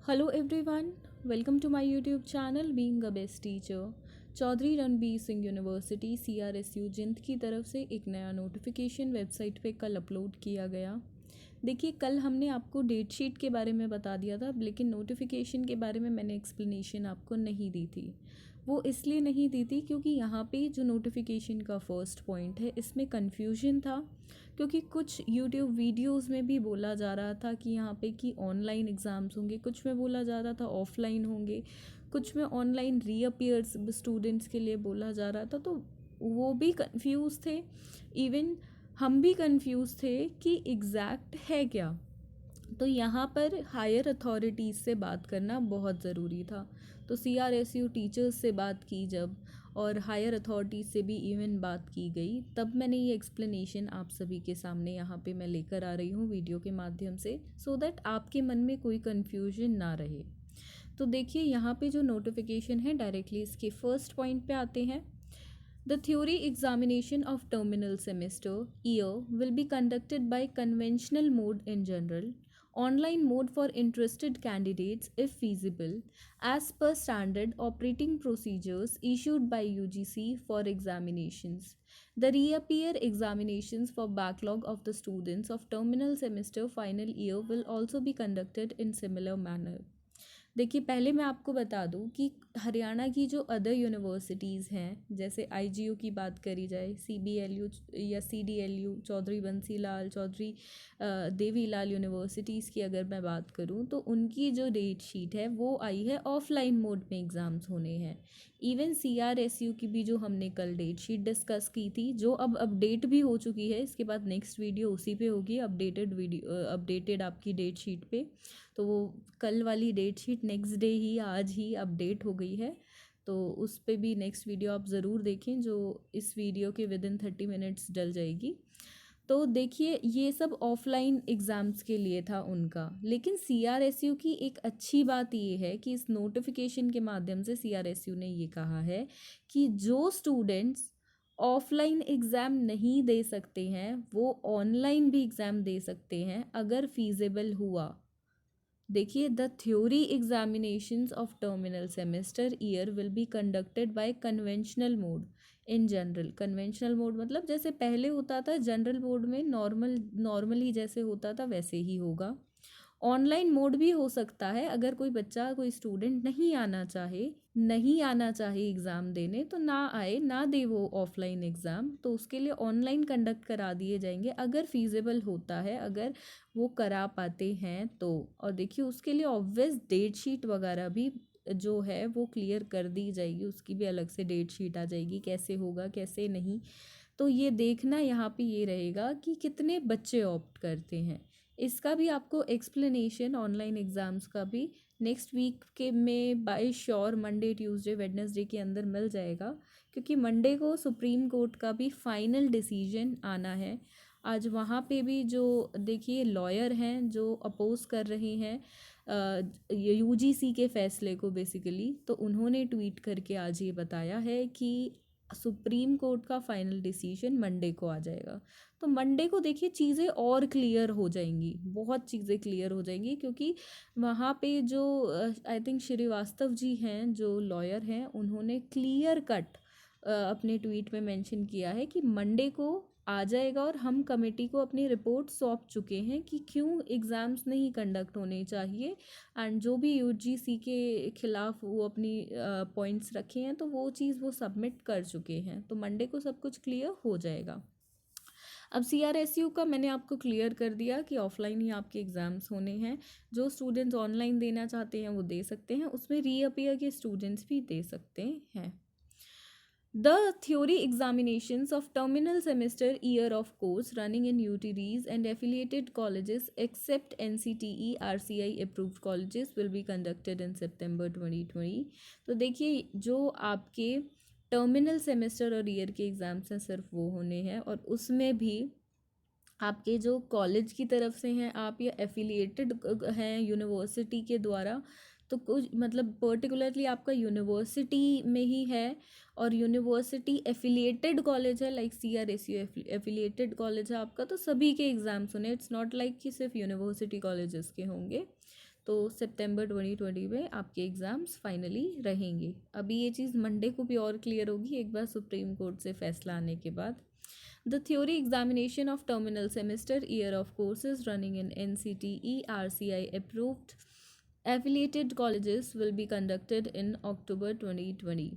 Hello everyone, welcome to my YouTube channel Being a Best Teacher। Chaudhary Ranbir Singh university CRSU Jind की तरफ से एक नया नोटिफिकेशन वेबसाइट पे कल अपलोड किया गया। देखिए, कल हमने आपको डेट शीट के बारे में बता दिया था, लेकिन नोटिफिकेशन के बारे में मैंने एक्सप्लेनेशन आपको नहीं दी थी। वो इसलिए नहीं दी थी क्योंकि यहाँ पे जो नोटिफिकेशन का फर्स्ट पॉइंट है इसमें कन्फ्यूजन था, क्योंकि कुछ यूट्यूब वीडियोस में भी बोला जा रहा था कि यहाँ पे कि ऑनलाइन एग्ज़ाम्स होंगे, कुछ में बोला जा रहा था ऑफलाइन होंगे, कुछ में ऑनलाइन रीअपियर्स स्टूडेंट्स के लिए बोला जा रहा था। तो वो भी कंफ्यूज थे, इवन हम भी कंफ्यूज थे कि एग्जैक्ट है क्या। तो यहाँ पर हायर अथॉरिटीज़ से बात करना बहुत ज़रूरी था। तो CRSU टीचर्स से बात की जब, और हायर अथॉरिटीज़ से भी इवन बात की गई, तब मैंने ये एक्सप्लेनेशन आप सभी के सामने यहाँ पे मैं लेकर आ रही हूँ वीडियो के माध्यम से, सो दैट आपके मन में कोई कन्फ्यूजन ना रहे। तो देखिए, यहाँ पे जो नोटिफिकेशन है डायरेक्टली इसके फर्स्ट पॉइंट पे आते हैं। The theory examination of terminal semester year will be conducted by conventional mode in general, online mode for interested candidates if feasible, as per standard operating procedures issued by UGC for examinations. The reappear examinations for backlog of the students of terminal semester final year will also be conducted in similar manner. देखिए, पहले मैं आपको बता दूं कि हरियाणा की जो other universities हैं, जैसे IGU की बात करी जाए, CBLU या CDLU, चौधरी बंसी लाल, चौधरी देवी लाल यूनिवर्सिटीज़ की अगर मैं बात करूं, तो उनकी जो डेट शीट है वो आई है ऑफलाइन मोड में एग्ज़ाम्स होने हैं। इवन CRSU की भी जो हमने कल डेट शीट डिस्कस की थी, जो अब अपडेट भी हो चुकी है, इसके बाद नेक्स्ट वीडियो उसी पे होगी, अपडेटेड वीडियो, अपडेटेड आपकी डेट शीट पे। तो वो कल वाली डेट शीट नेक्स्ट डे ही, आज ही अपडेट हो गई है, तो उस पे भी नेक्स्ट वीडियो आप ज़रूर देखें, जो इस वीडियो के विद इन 30 मिनट्स डल जाएगी। तो देखिए, ये सब ऑफलाइन एग्ज़ाम्स के लिए था उनका, लेकिन CRSU की एक अच्छी बात ये है कि इस नोटिफिकेशन के माध्यम से CRSU ने ये कहा है कि जो स्टूडेंट्स ऑफलाइन एग्ज़ाम नहीं दे सकते हैं वो ऑनलाइन भी एग्ज़ाम दे सकते हैं अगर फीजिबल हुआ। देखिए, the theory examinations of terminal semester year will be conducted by conventional mode in general. Conventional mode मतलब जैसे पहले होता था जनरल मोड में, नॉर्मली जैसे होता था वैसे ही होगा। ऑनलाइन मोड भी हो सकता है, अगर कोई बच्चा, कोई स्टूडेंट नहीं आना चाहे एग्ज़ाम देने, तो ना आए, ना दे वो ऑफलाइन एग्ज़ाम, तो उसके लिए ऑनलाइन कंडक्ट करा दिए जाएंगे अगर फीजिबल होता है, अगर वो करा पाते हैं तो। और देखिए, उसके लिए ऑब्वियस डेट शीट वगैरह भी जो है वो क्लियर कर दी जाएगी, उसकी भी अलग से डेट शीट आ जाएगी, कैसे होगा कैसे नहीं। तो ये देखना यहाँ पे ये रहेगा कि कितने बच्चे ऑप्ट करते हैं। इसका भी आपको एक्सप्लेनेशन ऑनलाइन एग्ज़ाम्स का भी नेक्स्ट वीक के में by sure Monday, Tuesday, Wednesday के अंदर मिल जाएगा, क्योंकि मंडे को सुप्रीम कोर्ट का भी फाइनल डिसीजन आना है। आज वहाँ पे भी जो देखिए लॉयर हैं जो अपोज कर रहे हैं UGC के फैसले को बेसिकली, तो उन्होंने ट्वीट करके आज ये बताया है कि सुप्रीम कोर्ट का फाइनल डिसीजन मंडे को आ जाएगा। तो मंडे को देखिए चीज़ें और क्लियर हो जाएंगी, बहुत चीज़ें क्लियर हो जाएंगी, क्योंकि वहाँ पे जो आई थिंक श्रीवास्तव जी हैं जो लॉयर हैं, उन्होंने क्लियर कट अपने ट्वीट में मेंशन किया है कि मंडे को आ जाएगा, और हम कमेटी को अपनी रिपोर्ट सौंप चुके हैं कि क्यों एग्ज़ाम्स नहीं कंडक्ट होने चाहिए, एंड जो भी UGC के खिलाफ वो अपनी पॉइंट्स रखे हैं तो वो चीज़ वो सबमिट कर चुके हैं। तो मंडे को सब कुछ क्लियर हो जाएगा। अब CRSU का मैंने आपको क्लियर कर दिया कि ऑफलाइन ही आपके एग्ज़ाम्स होने हैं। जो स्टूडेंट्स ऑनलाइन देना चाहते हैं वो दे सकते हैं, उसमें रीअपियर के स्टूडेंट्स भी दे सकते हैं। The theory examinations of terminal semester year of course running in UTDs and affiliated colleges except NCTE RCI approved colleges will be conducted in September 2020। तो देखिए, जो आपके टर्मिनल सेमेस्टर और ईयर के एग्ज़ाम्स हैं सिर्फ वो होने हैं, और उसमें भी आपके जो कॉलेज की तरफ से हैं आप, या एफिलिएटेड हैं यूनिवर्सिटी के द्वारा, तो कुछ मतलब पर्टिकुलरली आपका यूनिवर्सिटी में ही है, और यूनिवर्सिटी एफिलिएटेड कॉलेज है, लाइक CRSU एफिलिएटेड कॉलेज है आपका, तो सभी के एग्ज़ाम्स होने, इट्स नॉट लाइक कि सिर्फ यूनिवर्सिटी कॉलेजेस के होंगे। तो सितंबर 2020 में आपके एग्ज़ाम्स फाइनली रहेंगे। अभी ये चीज़ मंडे को भी और क्लियर होगी एक बार सुप्रीम कोर्ट से फैसला आने के बाद। The theory examination of terminal semester year of courses running in NCTE RCI approved affiliated colleges will be conducted in October 2020।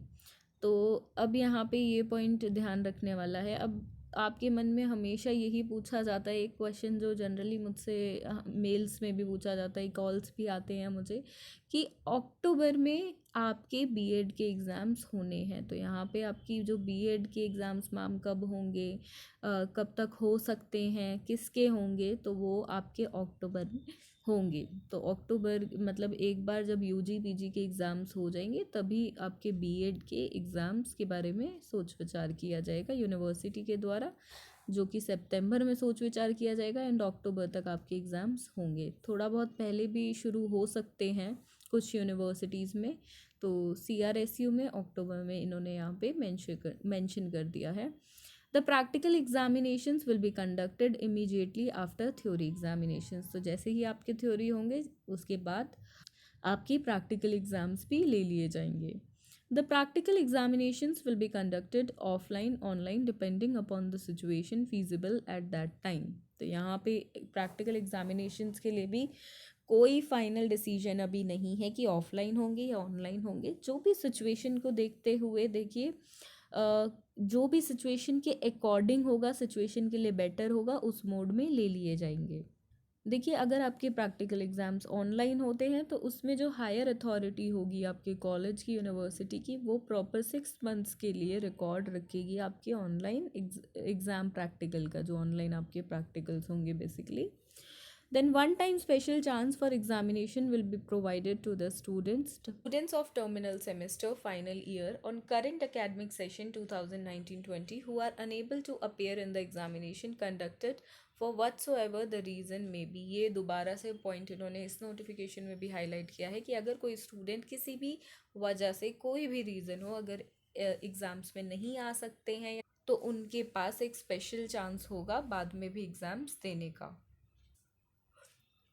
तो अब यहाँ पे ये पॉइंट ध्यान रखने वाला है। अब आपके मन में हमेशा यही पूछा जाता है एक क्वेश्चन जो जनरली मुझसे मेल्स में भी पूछा जाता है, कॉल्स भी आते हैं मुझे, कि अक्टूबर में आपके बीएड के एग्ज़ाम्स होने हैं। तो यहाँ पे आपकी जो बीएड के एग्ज़ाम्स मैम कब होंगे, कब तक हो सकते हैं, किसके होंगे, तो वो आपके अक्टूबर में होंगे। तो अक्टूबर मतलब एक बार जब यूजी पीजी के एग्ज़ाम्स हो जाएंगे तभी आपके बीएड के एग्ज़ाम्स के बारे में सोच विचार किया जाएगा यूनिवर्सिटी के द्वारा, जो कि सितंबर में सोच विचार किया जाएगा एंड अक्टूबर तक आपके एग्ज़ाम्स होंगे। थोड़ा बहुत पहले भी शुरू हो सकते हैं कुछ यूनिवर्सिटीज़ में। तो सीआरएसयू में अक्टूबर में इन्होंने यहाँ पे मेंशन कर दिया है। The practical examinations will be conducted immediately after theory examinations. तो जैसे ही आपके थ्योरी होंगे उसके बाद आपकी प्रैक्टिकल एग्ज़ाम्स भी ले लिए जाएंगे। The practical examinations will be conducted offline online depending upon the situation feasible at that time. तो यहाँ पे प्रैक्टिकल एग्जामिनेशंस के लिए भी कोई फाइनल डिसीजन अभी नहीं है कि ऑफलाइन होंगे या ऑनलाइन होंगे। जो भी सिचुएशन को देखते हुए देखिए, जो भी सिचुएशन के अकॉर्डिंग होगा, सिचुएशन के लिए बेटर होगा, उस मोड में ले लिए जाएंगे। देखिए अगर आपके प्रैक्टिकल एग्ज़ाम्स ऑनलाइन होते हैं तो उसमें जो हायर अथॉरिटी होगी आपके कॉलेज की, यूनिवर्सिटी की, वो प्रॉपर 6 मंथ्स के लिए रिकॉर्ड रखेगी आपके ऑनलाइन एग्ज़ाम प्रैक्टिकल का, जो ऑनलाइन आपके प्रैक्टिकल्स होंगे basically. Then one time special chance for examination will be provided to the students of terminal semester final year on current academic session 2019-20 who are unable to appear in the examination conducted for whatsoever the reason may be। ये दोबारा से point इन्होंने इस notification में भी highlight किया है कि अगर कोई स्टूडेंट किसी भी वजह से, कोई भी रीज़न हो, अगर एग्ज़ाम्स में नहीं आ सकते हैं तो उनके पास एक स्पेशल चांस होगा बाद में भी एग्ज़ाम्स देने का।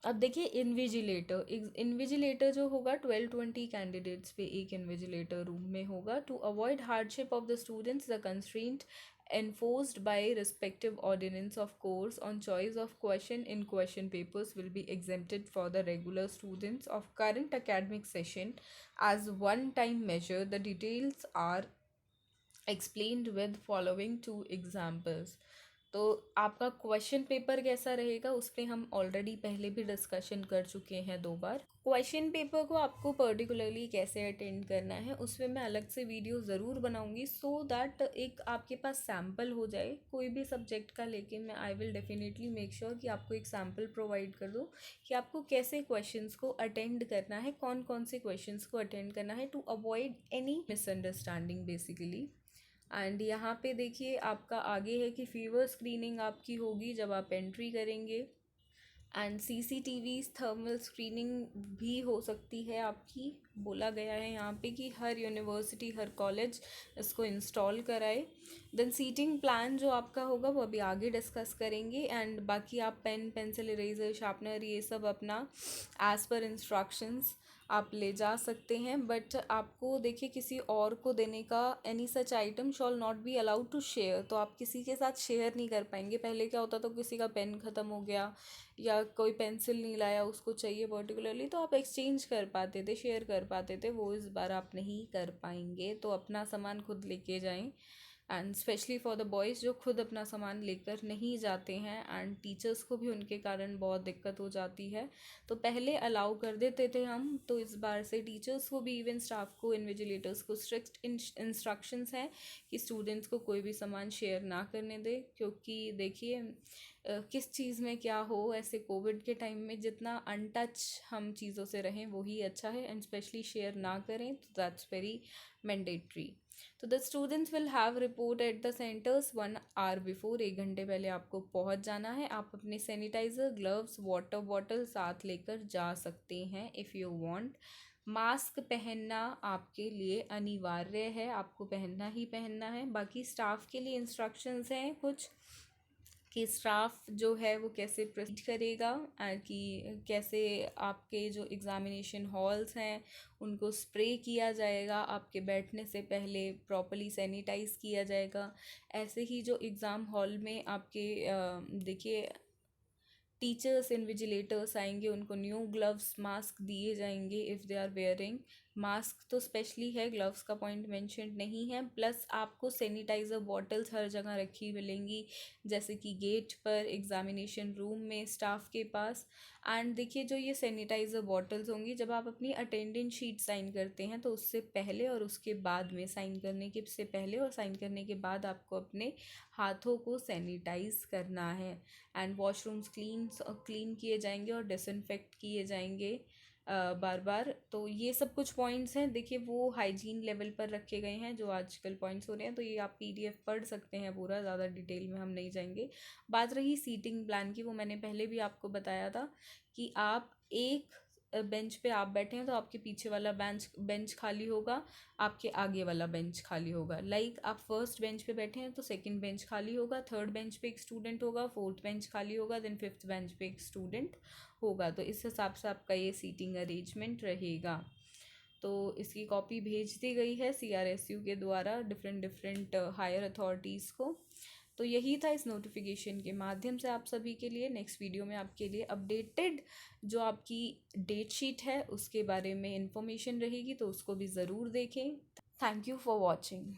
अब देखिए इन्विजिलेटर जो होगा 12-20 कैंडिडेट्स पे एक इन्विजिलेटर रूम में होगा। To avoid hardship of the students the constraint enforced by respective ordinance of course on choice of question in question papers will be exempted for the regular students of current academic session as one time measure। The details are explained with following two examples। तो आपका question paper कैसा रहेगा उस पर हम already पहले भी discussion कर चुके हैं 2 बार। क्वेश्चन पेपर को आपको पर्टिकुलरली कैसे अटेंड करना है उसमें मैं अलग से वीडियो ज़रूर बनाऊंगी, सो दैट एक आपके पास सैम्पल हो जाए कोई भी सब्जेक्ट का। लेकिन मैं I will definitely make sure कि आपको एक सैम्पल प्रोवाइड कर दूँ कि आपको कैसे क्वेश्चंस को अटेंड करना है, कौन कौन से क्वेश्चंस को अटेंड करना है, to avoid any misunderstanding basically. And यहाँ पे देखिए आपका आगे है कि फीवर स्क्रीनिंग आपकी होगी जब आप एंट्री करेंगे, एंड सीसीटीवी थर्मल स्क्रीनिंग भी हो सकती है आपकी। बोला गया है यहाँ पे कि हर यूनिवर्सिटी, हर कॉलेज इसको इंस्टॉल कराए। देन सीटिंग प्लान जो आपका होगा वो अभी आगे डिस्कस करेंगे। एंड बाकी आप पेन, पेंसिल, इरेजर, शार्पनर ये सब अपना एज़ पर इंस्ट्रक्शंस आप ले जा सकते हैं। बट आपको देखिए किसी और को देने का, any such item shall not be allowed to share. तो आप किसी के साथ शेयर नहीं कर पाएंगे। पहले क्या होता था, किसी का पेन ख़त्म हो गया या कोई पेंसिल नहीं लाया, उसको चाहिए पर्टिकुलरली, तो आप एक्सचेंज कर पाते थे, शेयर कर पाते थे। वो इस बार आप नहीं कर पाएंगे। तो अपना सामान खुद लेके जाएं। And specially for the boys जो खुद अपना सामान लेकर नहीं जाते हैं, एंड टीचर्स को भी उनके कारण बहुत दिक्कत हो जाती है। तो पहले अलाउ कर देते थे हम, तो इस बार से टीचर्स को भी, इवन स्टाफ को, इन्विजिलेटर्स को स्ट्रिक्ट इंस्ट्रक्शंस हैं कि स्टूडेंट्स को कोई भी सामान शेयर ना करने दे। क्योंकि देखिए किस चीज़ में क्या हो, ऐसे कोविड के टाइम में जितना अनटच हम चीज़ों से रहें वही अच्छा है। एंड स्पेशली शेयर ना करें, तो दैट्स वेरी मैंडेटरी। तो the students will have report at the centres 1 hour before. 1 घंटे पहले आपको पहुंच जाना है। आप अपने सैनिटाइज़र, ग्लव्स, वाटर बॉटल साथ लेकर जा सकते हैं इफ़ यू वांट। मास्क पहनना आपके लिए अनिवार्य है, आपको पहनना ही पहनना है। बाकी स्टाफ के लिए इंस्ट्रक्शंस हैं कुछ कि स्टाफ जो है वो कैसे प्रोसीड करेगा, कि कैसे आपके जो एग्ज़ामिनेशन हॉल्स हैं उनको स्प्रे किया जाएगा, आपके बैठने से पहले प्रॉपरली सैनिटाइज किया जाएगा। ऐसे ही जो एग्ज़ाम हॉल में आपके देखिए टीचर्स इन्विजिलेटर्स आएंगे, उनको न्यू ग्लव्स मास्क दिए जाएंगे if they are wearing. Mask तो स्पेशली है, ग्लव्स का पॉइंट मेंशन नहीं है। प्लस आपको सैनिटाइज़र बॉटल्स हर जगह रखी मिलेंगी, जैसे कि गेट पर, एग्जामिनेशन रूम में, स्टाफ के पास। एंड देखिए जो ये सैनिटाइज़र बॉटल्स होंगी, जब आप अपनी अटेंडेंस शीट साइन करते हैं तो उससे पहले और उसके बाद में, साइन करने के से पहले और साइन करने के बाद आपको अपने हाथों को सैनिटाइज करना है। एंड वॉशरूम्स क्लीन किए जाएंगे और डिसइंफेक्ट किए जाएंगे बार बार। तो ये सब कुछ पॉइंट्स हैं, देखिए वो हाइजीन लेवल पर रखे गए हैं जो आजकल पॉइंट्स हो रहे हैं। तो ये आप पीडीएफ पढ़ सकते हैं पूरा, ज़्यादा डिटेल में हम नहीं जाएंगे। बात रही सीटिंग प्लान की, वो मैंने पहले भी आपको बताया था कि आप एक बेंच पे आप बैठे हैं तो आपके पीछे वाला बेंच बेंच खाली होगा, आपके आगे वाला बेंच खाली होगा। लाइक आप फर्स्ट बेंच पे बैठे हैं तो सेकंड बेंच खाली होगा, थर्ड बेंच पे एक स्टूडेंट होगा, फोर्थ बेंच खाली होगा, देन फिफ्थ बेंच पे एक स्टूडेंट होगा। तो इस हिसाब से आपका ये सीटिंग अरेंजमेंट रहेगा। तो इसकी कॉपी भेज दी गई है सीआरएसयू के द्वारा डिफरेंट डिफरेंट हायर अथॉरिटीज़ को। तो यही था इस नोटिफिकेशन के माध्यम से आप सभी के लिए। नेक्स्ट वीडियो में आपके लिए अपडेटेड जो आपकी डेट शीट है उसके बारे में इंफॉर्मेशन रहेगी, तो उसको भी ज़रूर देखें। Thank you for watching.